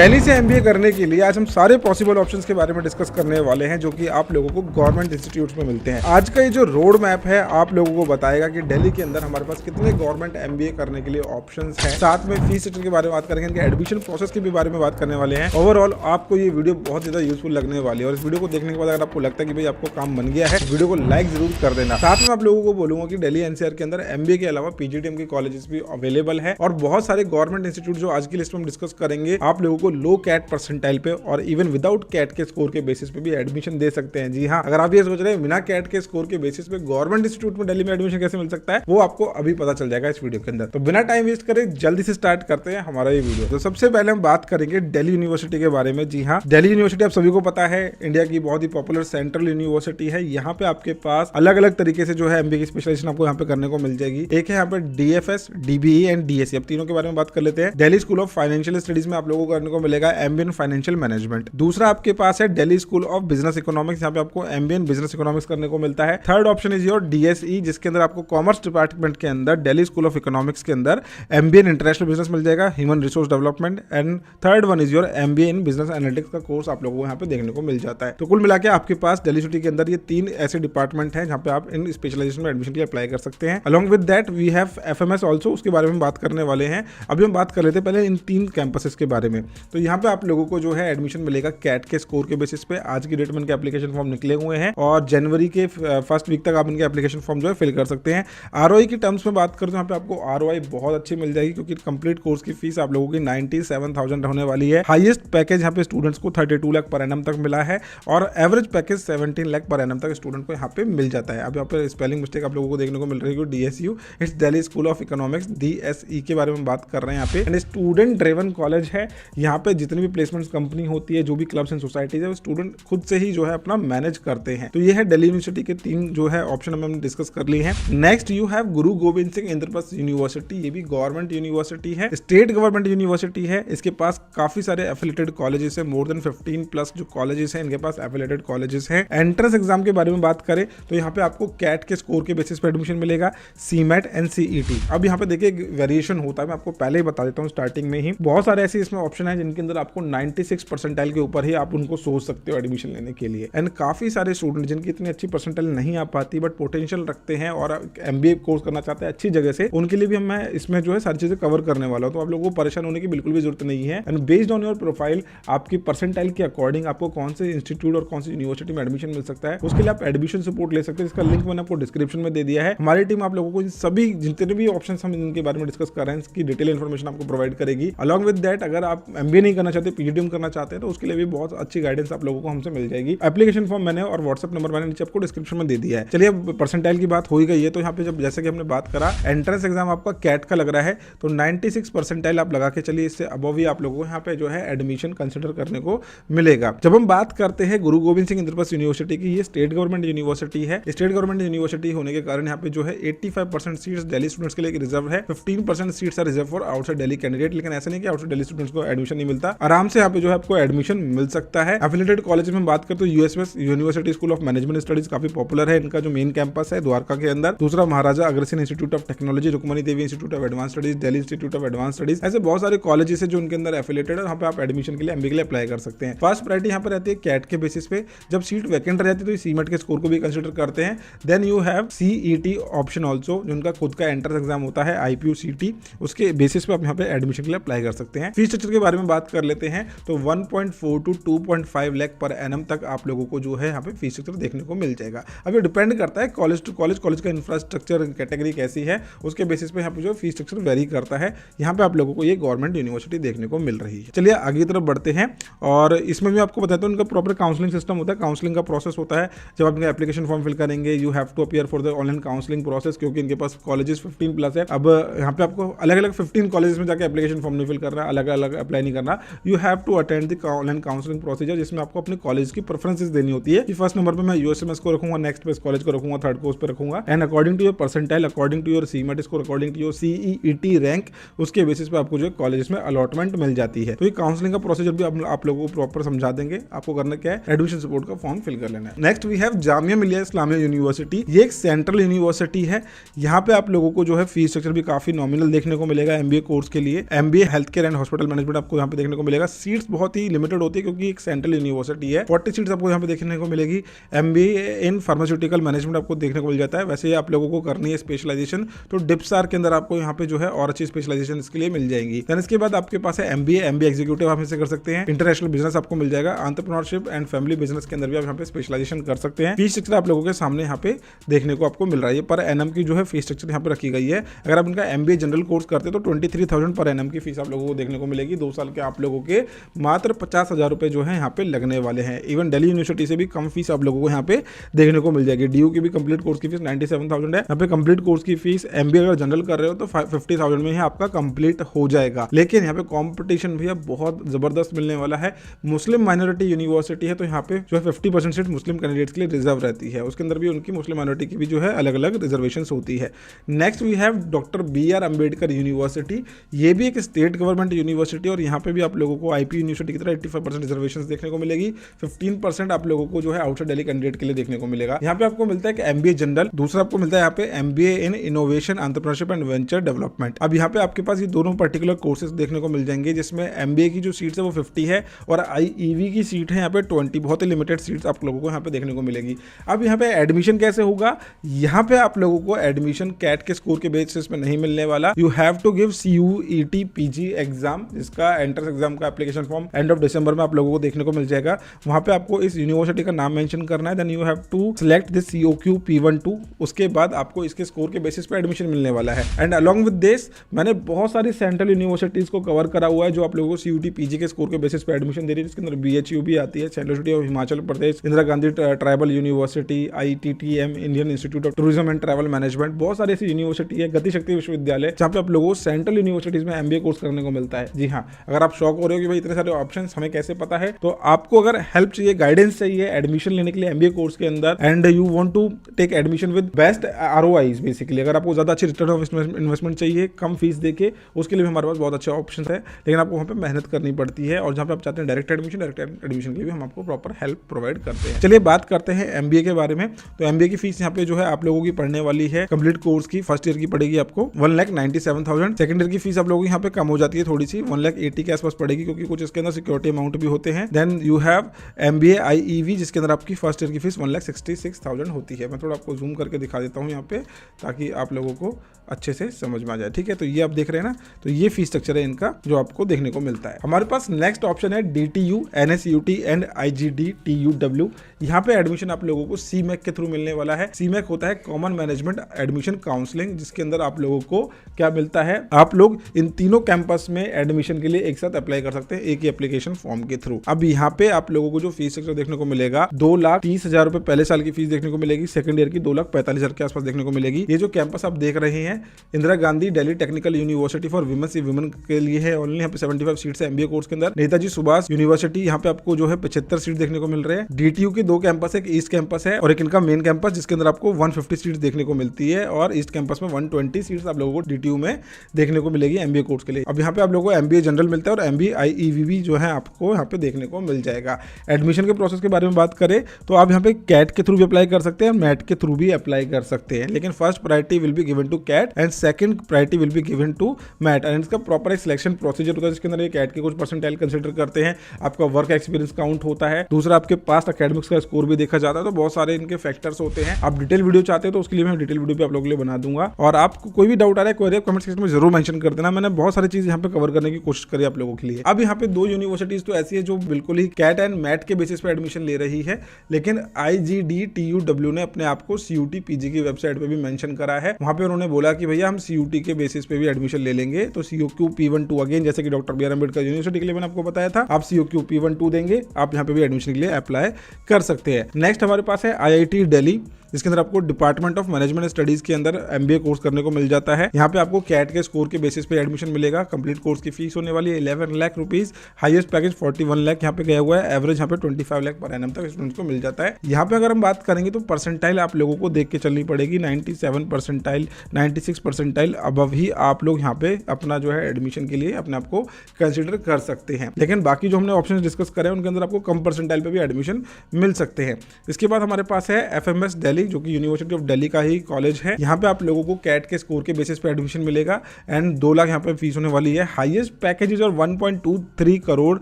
दिल्ली से एमबीए करने के लिए आज हम सारे पॉसिबल ऑप्शंस के बारे में डिस्कस करने वाले हैं जो कि आप लोगों को गवर्नमेंट इंस्टीट्यूट्स में मिलते हैं। आज का ये जो रोड मैप है आप लोगों को बताएगा कि दिल्ली के अंदर हमारे पास कितने गवर्नमेंट एमबीए करने के लिए ऑप्शंस हैं। साथ में फीस स्ट्रक्चर के बारे में बात करेंगे, इनके एडमिशन प्रोसेस के भी बारे में बात करने वाले हैं। ओवरऑल आपको ये वीडियो बहुत ज्यादा यूजफुल लगने वाली है और इस वीडियो को देखने के बाद अगर आपको लगता है कि भाई आपको काम बन गया है, वीडियो को लाइक जरूर कर देना। साथ में आप लोगों को बोलूंगा कि दिल्ली एनसीआर के अंदर एमबीए के अलावा पीजीटीएम के कॉलेजेस भी अवेलेबल है और बहुत सारे गवर्नमेंट इंस्टीट्यूट जो आज की लिस्ट में हम डिस्कस करेंगे आप लोगों को लो कैट परसेंटाइल पे और इवन विदाउट कैट के स्कोर के बेसिस पे भी एडमिशन दे सकते हैं। जी हाँ, अगर आप ये सोच रहे हैं बिना कैट के स्कोर के बेसिस पे गवर्नमेंट इंस्टीट्यूट में दिल्ली में एडमिशन कैसे मिल सकता है, वो आपको अभी पता चल जाएगा इस वीडियो के अंदर। तो बिना टाइम वेस्ट करे जल्दी से स्टार्ट करते हैं हमारा ये वीडियो। तो सबसे पहले हम बात करेंगे दिल्ली यूनिवर्सिटी के बारे में। जी हाँ, दिल्ली यूनिवर्सिटी आप सभी को पता है इंडिया की बहुत ही पॉपुलर सेंट्रल यूनिवर्सिटी है। यहाँ पे आपके पास अलग अलग तरीके से जो है एमबीए की स्पेशलाइजेशन आपको यहाँ पे करने को मिल जाएगी। एक है यहाँ पे डीएफएस, डीबीई एंड डीएससी। अब तीनों के बारे में बात कर लेते हैं। Delhi school of financial studies में आप लोगों को करने को मिलेगा एमबीए इन फाइनेंशियल मैनेजमेंट। दूसरा आपके पास है Delhi school of business economics, यहाँ पे आपको एमबीए इन बिजनेस इकोनॉमिक्स करने को मिलता है। Third option is your DSE, जिसके अंदर आपको कॉमर्स डिपार्टमेंट के अंदर दिल्ली स्कूल ऑफ इकोनॉमिक्स के अंदर एमबीए इन इंटरनेशनल बिजनेस मिल जाएगा, human resource development. And third one is your MBA in business analytics का कोर्स आप लोगों को यहाँ पे देखने को मिल जाता है। तो कुल मिला के आपके पास दिल्ली यूनिवर्सिटी के अंदर ये तीन ऐसे डिपार्टमेंट हैं जहाँ पे आप इन स्पेशलाइजेशन में एडमिशन के लिए अप्लाई कर सकते हैं। Along with that we have FMS also, उसके बारे में बात करने वाले हैं। अभी हम बात कर लेते हैं पहले इन तीन कैंपसेस के बारे में। तो यहाँ पे आप लोगों को जो है एडमिशन मिलेगा कैट के स्कोर के बेसिस पे। आज की डेट में इनके एप्लीकेशन फॉर्म निकले हुए हैं और जनवरी के फर्स्ट वीक तक आप इनके एप्लीकेशन फॉर्म जो है फिल कर सकते हैं। आरओआई की टर्म्स में बात करें तो यहाँ पे आपको आरओआई बहुत अच्छी मिल जाएगी क्योंकि कंप्लीट कोर्स की फीस आप लोगों की 97,000 होने वाली है। हाईएस्ट पैकेज यहाँ पे स्टूडेंट्स को 32 लाख पर एनम तक मिला है और average package 17 lakh per annum तक स्टूडेंट को यहाँ पे मिल जाता है। अब यहाँ पे स्पेलिंग मिस्टेक आप लोगों को देखने को मिल रही है, DSU it's Delhi school of economics, DSE के बारे में बात कर रहे हैं यहाँ पे। एंड स्टूडेंट ड्रिवन कॉलेज है। यहाँ पे जितनी भी प्लेसमेंट कंपनी होती है, जो भी क्लब्स एंड सोसाइटीज है, वो स्टूडेंट खुद से ही जो है अपना मैनेज करते हैं। तो ये है दिल्ली यूनिवर्सिटी के तीन जो है ऑप्शन हमने डिस्कस कर ली है। Next you have Guru Govind Singh Indraprastha university. ये भी गवर्नमेंट यूनिवर्सिटी है, स्टेट गवर्नमेंट यूनिवर्सिटी है। इसके पास काफी सारे एफिलिएटेड कॉलेजेस है, मोर देन 15 प्लस जो कॉलेजेस हैं इनके पास एफिलिएटेड कॉलेजेस हैं। एंट्रेंस एग्जाम के बारे में बात करें तो यहाँ पे आपको कैट के स्कोर के बेसिस पे एडमिशन मिलेगा, सीमेट एंड सीईटी। अब यहाँ पे देखिए वेरिएशन होता है, मैं आपको पहले ही बता देता हूँ स्टार्टिंग में ही। बहुत सारे ऐसे इसमें ऑप्शन है जिनके अंदर आपको 96 परसेंटाइल के ऊपर ही आप उनको सोच सकते हो एडमिशन लेने के लिए। एंड काफी सारे स्टूडेंट जिनकी इतनी अच्छी परसेंटाइल नहीं आ पाती बट पोटेंशियल रखते हैं और एमबीए कोर्स करना चाहते हैं अच्छी जगह से, उनके लिए भी मैं इसमें जो है सारी चीजें कवर करने वाला हूँ। तो आप लोगों को परेशान होने की बिल्कुल भी जरूरत नहीं है। And based on your profile आपकी परसेंटाइल के अकॉर्डिंग आपको कौन से इंस्टीट्यूट और कौन सी यूनिवर्सिटी में एडमिशन मिल सकता है, उसके लिए आप एडमिशन सपोर्ट ले सकते हैं। इसका लिंक मैंने आपको डिस्क्रिप्शन में दे दिया है। हमारी टीम आप लोगों को सभी जितने भी ऑप्शन हम इनके बारे में डिस्कस कर रहे हैं इसकी डिटेल इन्फॉर्मेशन आपको प्रोवाइड करेगी। अलॉन्ग विद दैट अगर आप एमबीए नहीं करना चाहते, पीजीटीएम करना चाहते हैं तो उसके लिए भी बहुत अच्छी गाइडेंस आप लोगों को हमसे मिल जाएगी। एप्लीकेशन फॉर्म मैंने और व्हाट्सएप नंबर मैंने नीचे आपको डिस्क्रिप्शन में दे दिया है। चलिए अब परसेंटाइल की बात हो ही गई है तो यहाँ पे जब जैसे कि हमने बात करा एंट्रेंस एग्जाम आपका कैट का लग रहा है तो 96 परसेंटाइल आप लगा के चलिए, इससे अबव ही आप लोगों को यहाँ पे जो है एडमिशन कंसिडर करने को मिलेगा। जब हम बात करते हैं गुरु गोविंद सिंह इंद्रप्रस्थ यूनिवर्सिटी की, ये स्टेट गवर्नमेंट यूनिवर्सिटी है। स्टेट गवर्नमेंट यूनिवर्सिटी होने के कारण यहाँ पे जो है 85% सीट्स दिल्ली स्टूडेंट्स के लिए रिजर्व है, 15% seats are reserve for outside Delhi candidate. लेकिन ऐसा नहीं कि आउटसाइड दिल्ली स्टूडेंट्स को एडमिशन नहीं मिलता, आराम से यहाँ पे जो है आपको एडमिशन मिल सकता है। एफिलिएटेड कॉलेज में बात करें तो USS university school of management studies काफी पॉपुलर है। इनका जो मेन कैंपस है द्वारका के अंदर। दूसरा Maharaja Agrasen institute of technology, Rukmani Devi institute of advance studies, Delhi institute of advance studies, ऐसे बहुत सारे कॉलेजेस है जो उनके अंदर एफिलिएटेड है। यहाँ पे आप एडमिशन के लिए एमबीए के लिए अप्लाई कर सकते हैं। फर्स्ट प्रायोरिटी यहाँ पर रहती है कैट के बेसिस पे। जब सीट वैकेंट रहती है तो सीमेट के स्कोर को भी कंसिडर करते हैं। Then you have CET option also, जिनका खुद का एंट्रेंस एग्जाम होता है आईपीयू सीटी, उसके बेसिस पे आप यहाँ पे एडमिशन के लिए अप्लाई कर सकते हैं। फीस स्ट्रक्चर के बारे में बात कर लेते हैं तो 1.4 to 2.5 लाख पर एनम तक आप लोगों को जो है यहाँ पे फीस स्ट्रक्चर देखने को मिल जाएगा। अब ये डिपेंड करता है कॉलेज टू कॉलेज, कॉलेज का इंफ्रास्ट्रक्चर कैटेगरी कैसी है उसके बेसिस पे यहाँ पे जो फीस स्ट्रक्चर वेरी करता है। यहाँ पे आप लोगों को ये गवर्नमेंट यूनिवर्सिटी देखने को मिल रही है। चलिए आगे की तरफ बढ़ते हैं और इसमें भी आपको बताता हूँ उनका प्रॉपर काउंसलिंग सिस्टम होता है। काउंसलिंग का प्रोसेस होता है जब आप इनका एप्लीकेशन फॉर्म फिल करेंगे, you have to appear for the online counselling process, क्योंकि इनके पास कॉलेजेस 15 प्लस है। अब यहाँ पे आपको अलग अलग 15 कॉलेजेस में जाकर एप्लीकेशन फॉर्म नहीं फिल करना, अलग अलग अप्लाई नहीं करना। You have to attend the online counselling procedure, जिसमें आपको अपने कॉलेज की प्रेफरेंसेस देनी होती है कि फर्स्ट नंबर पे मैं यूएसएमएस को रखूंगा, नेक्स्ट पे इस कॉलेज को रखूंगा, थर्ड को उस पे रखूंगा। And according to your percentile, according to your CMAT score, according to your CET rank, उसके बेसिस पे आपको जो कॉलेज में अलॉटमेंट मिल जाती है। तो ये काउंसलिंग का प्रोसीजर भी आप लोगों को प्रॉपर समझा देंगे। आपको करना क्या है, एडमिशन सपोर्ट का फॉर्म फिल कर लेना है। Next we have Jamia Millia Islamia university. ये एक सेंट्रल यूनिवर्सिटी है। यहाँ पे आप लोगों को जो है फीस स्ट्रक्चर भी काफी नॉमिनल देखने को मिलेगा एमबीए कोर्स के लिए। MBA health care and hospital management आपको यहाँ पे देखने को मिलेगा। सीट्स बहुत ही लिमिटेड होती है क्योंकि एक सेंट्रल यूनिवर्सिटी है। 40 सीट्स आपको यहाँ पे देखने को मिलेगी। MBA इन फार्मास्यूटिकल मैनेजमेंट आपको देखने को मिल जाता है। वैसे आप लोगों को करनी है स्पेशलाइजेशन तो डिप्सार के अंदर आपको यहाँ पे जो है और अच्छी स्पेशलाइजेशन इसके लिए मिल जाएगी। देन इसके बाद आपके पास है MBA एग्जीक्यूटिव आप इसे कर सकते हैं। इंटरनेशनल बिजनेस आपको मिल जाएगा। एंटरप्रेन्योरशिप एंड फैमिली बिजनेस के अंदर भी आप यहाँ पे स्पेशलाइजेशन कर सकते हैं। फीस स्ट्रक्चर आप लोगों के सामने यहाँ पे देखने को आपको मिल रहा है। पर एनएम की जो है फीस स्ट्रक्चर यहाँ पे रखी गई है। अगर आप इनका MBA जनरल कोर्स करते हैं तो 23,000 पर एनएम की फीस आप लोगों को देखने को मिलेगी। 2 साल के आप लोगों के मात्र 50,000 रुपए जो है यहाँ पे लगने वाले हैं। इवन दिल्ली यूनिवर्सिटी से भी कम फीस आप लोगों को यहाँ पे देखने को मिल जाएगी। DU की भी कंप्लीट कोर्स की फीस 97,000 है। यहाँ पे कंप्लीट कोर्स की फीस MBA अगर जनरल कर रहे हो तो 50,000 में ही आपका कंप्लीट हो जाएगा। लेकिन यहाँ पे कंपटीशन भी बहुत जबरदस्त मिलने वाला है। मुस्लिम माइनॉरिटी यूनिवर्सिटी है तो यहाँ पे जो है 50% सीट मुस्लिम कैंडिडेट्स के लिए रिजर्व रहती है। उसके अंदर भी उनकी मुस्लिम माइनॉरिटी की भी जो है अलग अलग रिजर्वेशन होती है। Next we have doctor BR Ambedkar university. ये भी एक स्टेट गवर्नमेंट यूनिवर्सिटी और यहाँ पे भी आप लोगों को IP यूनिवर्सिटी की तरह 85% रिजर्वेशन देखने को मिलेगी। 15% आप लोगों को जो है आउटसाइड दिल्ली कैंडिडेट के लिए देखने को मिलेगा। यहाँ पे आपको मिलता है कि MBA जनरल, दूसरा आपको मिलता है यहाँ पे MBA in innovation entrepreneurship and venture development. अब यहाँ पे आपके पास ये दोनों पर्टिकुलर कोर्सेज देखने को मिल जाएंगे जिसमें MBA की जो सीट्स है वो 50 है और IEV की सीट है यहाँ पे 20। बहुत ही लिमिटेड सीट्स आप लोगों को यहाँ पे देखने को मिलेगी। अब यहाँ पे एडमिशन कैसे होगा? यहाँ पे आप लोगों को एडमिशन कैट के स्कोर के बेसिस पे नहीं मिलने वाला। You have to give CUET PG exam, जिसका एंट्रेंस एग्जाम का application form end of December में आप लोगों को देखने को मिल जाएगा। वहां पे आपको इस यूनिवर्सिटी का नाम मेंशन करना है। Then you have to select this COQ P12। उसके बाद आपको इसके स्कोर के बेसिस पे एडमिशन मिलने वाला है। एंड अलॉन्ग विद दिस मैंने बहुत सारी सेंट्रल यूनिवर्सिटीज को कवर करा हुआ है जो आप लोगों को CUET PG के स्कोर के बेसिस पे एडमिशन दे रही है, जिसके अंदर BHU भी आती है, central university of Himachal Pradesh, Indira Gandhi tribal university, ITTM Indian institute of tourism and travel management. बहुत सारी ऐसी यूनिवर्सिटी है, गति शक्ति विश्वविद्यालय, जहाँ पे आप लोगों को सेंट्रल यूनिवर्सिटीज में MBA कोर्स करने को मिलता है। जी हाँ, अगर आप शौक हो रहे हो कि भाई इतने सारे ऑप्शंस हमें कैसे पता है, तो आपको अगर हेल्प चाहिए, गाइडेंस चाहिए एडमिशन लेने के लिए MBA कोर्स के अंदर and you want to take admission with best ROIs basically, अगर आपको ज्यादा अच्छी रिटर्न ऑफ इन्वेस्टमेंट चाहिए कम फीस देके, उसके लिए भी हमारे पास बहुत अच्छे ऑप्शन है। लेकिन आपको वहाँ पे मेहनत करनी पड़ती है और जहाँ पे आप चाहते हैं डायरेक्ट एडमिशन के लिए भी हम आपको प्रॉपर हेल्प प्रोवाइड करते हैं। चलिए बात करते हैं MBA के बारे में। तो MBA की फीस यहाँ पे जो है आप लोगों की पढ़ने वाली है कंप्लीट कोर्स की फर्स्ट ईयर की पड़ेगी आपको 1,97,000। सेकंड ईयर की फीस आप लोगों की यहाँ पे कम हो जाती है थोड़ी सी, 1,80,000 के आसपास पड़ेगी क्योंकि कुछ इसके अंदर सिक्योरिटी अमाउंट भी होते हैं। Then you have MBA IEV जिसके अंदर आपकी फर्स्ट ईयर की फीस 1,66,000 होती है। मैं थोड़ा आपको जूम करके दिखा देता हूँ यहाँ पे ताकि आप लोगों को अच्छे से समझ में आ जाए। ठीक है, तो ये आप देख रहे हैं ना, तो ये फीस स्ट्रक्चर है इनका जो आपको देखने को मिलता है। हमारे पास नेक्स्ट ऑप्शन है DTU NSUT and IGD TUW। यहाँ पे एडमिशन आप लोगों को CMAC के थ्रू मिलने वाला है। CMAC होता है कॉमन मैनेजमेंट एडमिशन काउंसलिंग, जिसके अंदर आप लोगों को क्या मिलता है, आप लोग इन तीनों कैंपस में एडमिशन के लिए एक साथ अप्लाई कर सकते हैं एक ही एप्लीकेशन फॉर्म के थ्रू। अब यहाँ पे आप लोगों को जो फीस स्ट्रक्चर देखने को मिलेगा, 2,30,000 रुपए पहले साल की फीस देखने को मिलेगी, सेकंड ईयर की 2,45,000 के आसपास देखने को मिलेगी। ये जो कैंपस आप देख रहे हैं Indira Gandhi Delhi technical university for women के लिए है। ओनली यहाँ पे 75 सीट्स है MBA कोर्स के अंदर। नेताजी सुभाष यूनिवर्सिटी यहाँ पे आपको जो है 75 सीट देखने को मिल रहे हैं। DTU के 2 कैंपस है, एक ईस्ट कैंपस है और एक इनका मेन कैंपस, जिसके अंदर आपको 150 सीट्स देखने को मिलती है और ईस्ट कैंपस में 120 सीट्स आप लोगों को DTU में देखने को मिलेगी MBA कोर्स के लिए। अब यहाँ पे आप लोगों को MBA जनरल मिलता है और MBA IEV भी जो है आपको यहाँ पे देखने को मिल जाएगा। एडमिशन के प्रोसेस के बारे में बात करें तो आप यहाँ पे कैट के थ्रू भी अप्लाई कर सकते हैं, मैट के थ्रू भी अप्लाई कर सकते हैं, लेकिन first priority will be given to CAT and second priority will be given to MAT. And इसका प्रॉपर एक सिलेक्शन प्रोसीजर होता है जिसके अंदर कैट के कुछ परसेंटाइल कंसीडर करते हैं, आपका वर्क एक्सपीरियंस काउंट होता है, दूसरा आपके पास्ट एकेडमिक्स का स्कोर भी देखा जाता है। तो बहुत सारे इनके फैक्टर्स होते हैं। आप डिटेल वीडियो चाहते हैं तो उसके लिए मैं डिटेल वीडियो भी आप लोगों के लिए बना दूंगा। और आपको कोई भी डाउट आ रहा है क्वेरी कमेंट सेक्शन में जरूर मेंशन कर देना। मैंने बहुत सारी चीज यहाँ पे कवर करने की कोशिश करी आप लोगों के लिए। अब यहाँ पे 2 यूनिवर्सिटीज तो ऐसी है जो बिल्कुल ही कैट एंड मैट के बेसिस पे एडमिशन ले रही है, लेकिन IGD TUW ने अपने आप को CUET PG की वेबसाइट पे भी मेंशन करा है। वहां पे उन्होंने बोला कि भैया हम CUET के बेसिस पे भी एडमिशन ले लेंगे। तो COQ P12 अगेन जैसे कि डॉक्टर BR अम्बेडकर यूनिवर्सिटी के लिए मैंने आपको बताया था, आप COQ P12 देंगे, आप यहाँ पे भी एडमिशन के लिए अप्लाई कर सकते हैं। नेक्स्ट हमारे पास है IIT दिल्ली, जिसके अंदर आपको डिपार्टमेंट ऑफ मैनेजमेंट स्टडीज के अंदर MBA कोर्स करने को मिल जाता है। यहाँ पे आपको कैट के स्कोर के बेसिस पे एडमिशन मिलेगा। कंप्लीट कोर्स की फीस होने वाली है 11 lakh rupees, highest package 41 lakh यहाँ पे गया हुआ है, एवरेज यहाँ पे 25 लाख पर एनम तक स्टूडेंट्स को मिल जाता है। यहाँ पे अगर हम बात करेंगे तो परसेंटाइल आप लोगों को देख के चलनी पड़ेगी, 97 परसेंटाइल 96 परसेंटाइल अबव ही आप लोग यहाँ पे अपना जो है एडमिशन के लिए अपने आप को कंसिडर कर सकते हैं। लेकिन बाकी जो हमने ऑप्शन डिस्कस करे उनके अंदर आपको कम परसेंटाइल पे भी एडमिशन मिल सकते हैं। इसके बाद हमारे पास है FMS दिल्ली दिल्ली, जो कि यूनिवर्सिटी ऑफ दिल्ली का ही कॉलेज है। यहाँ पे आप लोगों को कैट के स्कोर के बेसिस पे एडमिशन मिलेगा एंड 2 लाख यहाँ पे फीस होने वाली है। हाईएस्ट पैकेजेस और 1.23 करोड़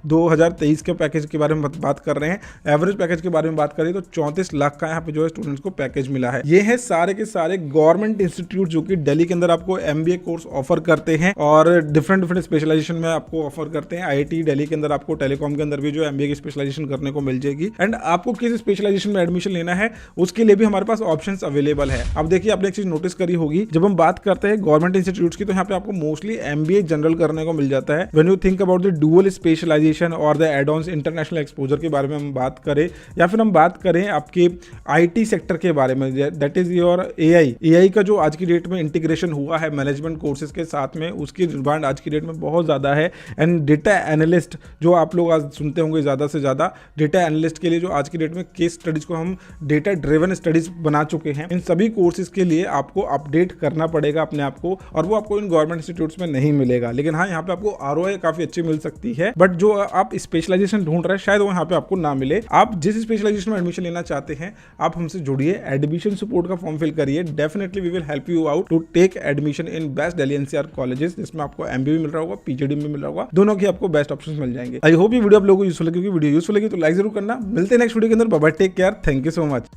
2023 के पैकेज के बारे में बात कर रहे हैं। एवरेज पैकेज के बारे में बात करें तो 34 लाख का यहाँ पे जो है स्टूडेंट्स को पैकेज मिला है। ये है सारे के सारे गवर्नमेंट इंस्टीट्यूट जो कि दिल्ली के अंदर आपको MBA कोर्स ऑफर करते हैं और डिफरेंट स्पेशलाइजेशन में आपको ऑफर करते हैं। IIT दिल्ली के अंदर आपको टेलीकॉम के अंदर भी जो MBA की स्पेशलाइजेशन करने को मिल जाएगी एंड आपको किस स्पेशलाइजेशन में एडमिशन लेना है उसके लिए भी हमारे पास ऑप्शंस अवेलेबल है। अब देखिए, आपने एक चीज नोटिस करी होगी, जब हम बात करते हैं गवर्नमेंट इंस्टीट्यूट्स की तो यहाँ पे आपको मोस्टली MBA जनरल करने को मिल जाता है। When you think about the dual specialization और the add-ons international exposure के बारे में हम बात करें या फिर हम बात करें आपके IT सेक्टर के बारे में, दैट इज योर AI का जो आज की डेट में इंटीग्रेशन हुआ है मैनेजमेंट कोर्सेज के साथ में, उसकी डिमांड आज की डेट में बहुत ज़्यादा है। एंड डेटा एनालिस्ट जो आप लोग आज सुनते होंगे ज़्यादा से ज़्यादा, डेटा एनालिस्ट के लिए जो आज की डेट में केस स्टडीज को हम डेटा ड्रिवन स्टडीज बना चुके हैं, इन सभी कोर्सेज के लिए आपको अपडेट करना पड़ेगा अपने आप को और वो आपको इन गवर्नमेंट इंस्टीट्यूट्स में नहीं मिलेगा। लेकिन हाँ, यहाँ पे आपको ROI काफी अच्छी मिल सकती है, बट जो आप स्पेशलाइजेशन ढूंढ रहे हैं शायद वो यहाँ पे आपको ना मिले। आप जिस स्पेशलाइजेशन में एडमिशन लेना चाहते हैं आप हमसे जुड़िए, एडमिशन सपोर्ट का फॉर्म फिल करिए। Definitely we will help you out to take admission in best Delhi NCR colleges, जिसमें आपको MBA भी मिल रहा होगा, PGD भी मिल रहा होगा, दोनों की आपको बेस्ट ऑप्शंस मिल जाएंगे। आई होप ये वीडियो आप लोगों को यूजफुल है, क्योंकि वीडियो यूजफुल लगी तो लाइक जरूर करना। मिलते हैं नेक्स्ट वीडियो के अंदर। Bye bye, take care, thank you so much.